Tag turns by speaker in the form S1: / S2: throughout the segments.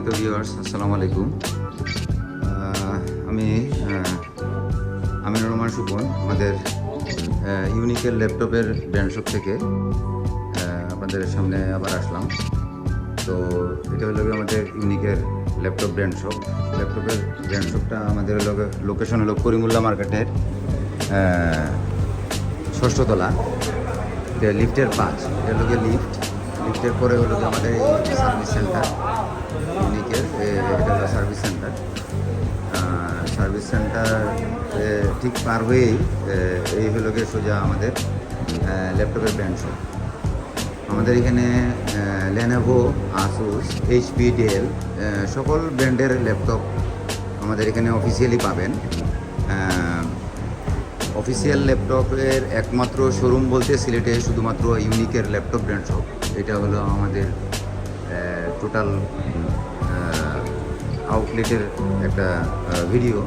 S1: সম্মানিত ভিউয়ার্স, আসসালামু আলাইকুম। আমি আমিনুর রহমান সুপন, আমাদের ইউনিকের ল্যাপটপের ব্র্যান্ড শপ থেকে আপনাদের সামনে আবার আসলাম। তো এটা হলো আমাদের ইউনিকের ল্যাপটপ ব্র্যান্ড শপ। ল্যাপটপের ব্র্যান্ড শপটা আমাদের লোকেশন হলো করিমুল্লাহ মার্কেটের 6ষ্ঠ তলা, লিফটের 5। এটা হলো লিফটের পরে হলো আমাদের এই সার্ভিস সেন্টার ইউনিকের। এটা হলো সার্ভিস সেন্টার ঠিক পার হয়েই এই হলো সোজা আমাদের ল্যাপটপের ব্র্যান্ড শপ। আমাদের এখানে লেনোভো, আসুস, এইচপি, ডেল সকল ব্র্যান্ডের ল্যাপটপ আমাদের এখানে অফিসিয়ালি পাবেন। অফিসিয়াল ল্যাপটপের একমাত্র শোরুম বলতে সিলেটে শুধুমাত্র ইউনিকের ল্যাপটপ ব্র্যান্ড শপ। এটা হলো আমাদের টোটাল আউটলেটের একটা ভিডিও।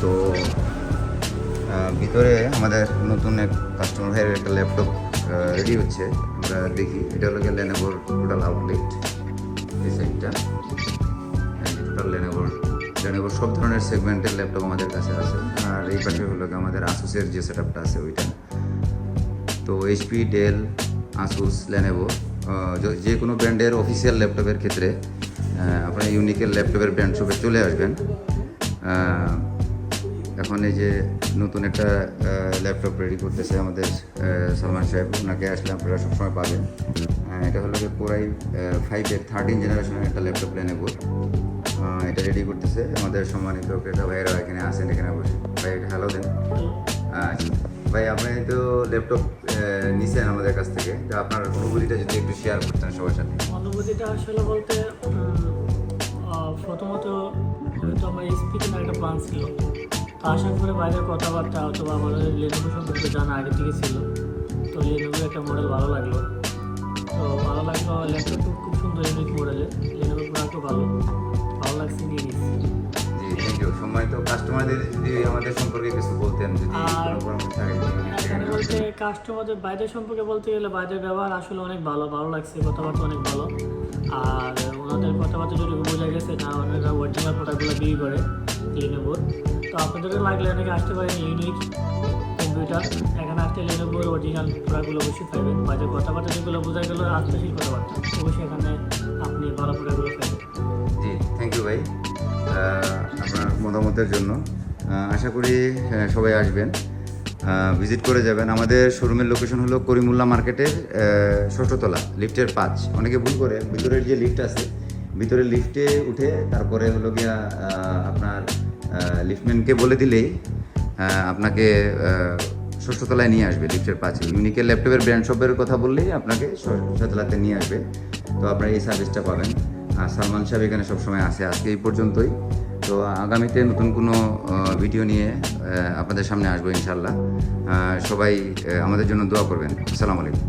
S1: তো ভিতরে আমাদের নতুন এক কাস্টমার ভাইয়ের একটা ল্যাপটপ রেডি হচ্ছে, আমরা দেখি। এটা হলো লেনোভোর টোটাল আউটলেট, এই সাইডটা টোটাল লেনোভোর সব ধরনের সেগমেন্টের ল্যাপটপ আমাদের কাছে আছে। আর এই পাশে হলো আমাদের আসুসের যে সেটআপটা আছে ওইটা। তো এইচপি, ডেল, আসুস, লেনোভো যে কোনো ব্র্যান্ডের অফিসিয়াল ল্যাপটপের ক্ষেত্রে আপনার ইউনিকের ল্যাপটপের ব্র্যান্ড শপে চলে আসবেন। এখন এই যে নতুন একটা ল্যাপটপ রেডি করতেছে আমাদের সালমান সাহেব, ওনাকে আসলে আপনারা সবসময় পাবেন। এটা হলো কোরাই 5-এর 13 জেনারেশনের একটা ল্যাপটপ লেনোভো। এটা রেডি করতেছে আমাদের সম্মানিত ক্রেতা ভাইয়েরা এখানে আসেন, এখানে বসে। ভাই হ্যালো দেন। আচ্ছা ভাই, আপনি তো ল্যাপটপ নিছেন আমাদের কাছ থেকে, তো আপনার অনুভূতিটা যদি একটু শেয়ার করতেন সবার সাথে।
S2: অনুভূতিটা আসলে বলতে প্রথমত তো আমার স্পিকিং একটা প্ল্যান ছিল, তো আশা করে বাইরের কথাবার্তা অথবা আমাদের লেনোভো সম্পর্কে জানা আগে থেকে ছিল। তো লেনোভো একটা মডেল ভালো লাগলো, ল্যাপটপটা খুব সুন্দর ইউনিক মডেলের, লেনোভো প্রোডাক্টও ভালো লাগছে, নিয়ে নিচ্ছি।
S1: জি, থ্যাংক ইউ। সম্মানিত কাস্টমারদের যদি আমাদের সম্পর্কে কিছু বলতেন, যদি কোনো পরামর্শ থাকে।
S2: বলতে কাস্টমারদের বাইরের সম্পর্কে বলতে গেলে বাইরের ব্যবহার আসলে অনেক ভালো লাগছে, কথাবার্তা অনেক ভালো। আর ওনাদের কথাবার্তা যদি বোঝা গেছে না, ওনারা অরিজিনাল প্রোডাক্টগুলো বিক্রি করে লেনোভোর। তো আপনাদেরও লাগলে অনেকে আসতে পারেন ইউনিক কম্পিউটার, এখানে আসতে লেনোভোর অরিজিনাল প্রোডাক্টগুলো অবশ্যই পাবেন। বাইরের কথাবার্তা যেগুলো বোঝা গেল আত্মশীল কথাবার্তা, অবশ্যই এখানে আপনি ভালো প্রোডাক্টগুলো পাবেন।
S1: জি, থ্যাংক ইউ ভাই আপনার মতামতের জন্য। আশা করি সবাই আসবেন, ভিজিট করে যাবেন। আমাদের শোরুমের লোকেশন হলো করিমুল্লাহ মার্কেটের 6ষ্ঠ তলা, লিফটের 5। অনেকে ভুল করে ভিতরের যে লিফট আছে, ভিতরের লিফটে উঠে তারপরে হলো গিয়া আপনার লিফটম্যানকে বলে দিলেই আপনাকে 6ষ্ঠ তলায় নিয়ে আসবে, লিফটের 5। ইউনিকের ল্যাপটপের ব্র্যান্ড শপের কথা বললেই আপনাকে 6ষ্ঠ তলাতে নিয়ে আসবে। তো আপনারা এই সার্ভিসটা পাবেন। আর সালমান সাহেব এখানে সবসময় আসে। আজকে এই পর্যন্তই। তো আগামীতে নতুন কোনো ভিডিও নিয়ে আপনাদের সামনে আসবো ইনশাল্লাহ। সবাই আমাদের জন্য দোয়া করবেন। আসসালামু আলাইকুম।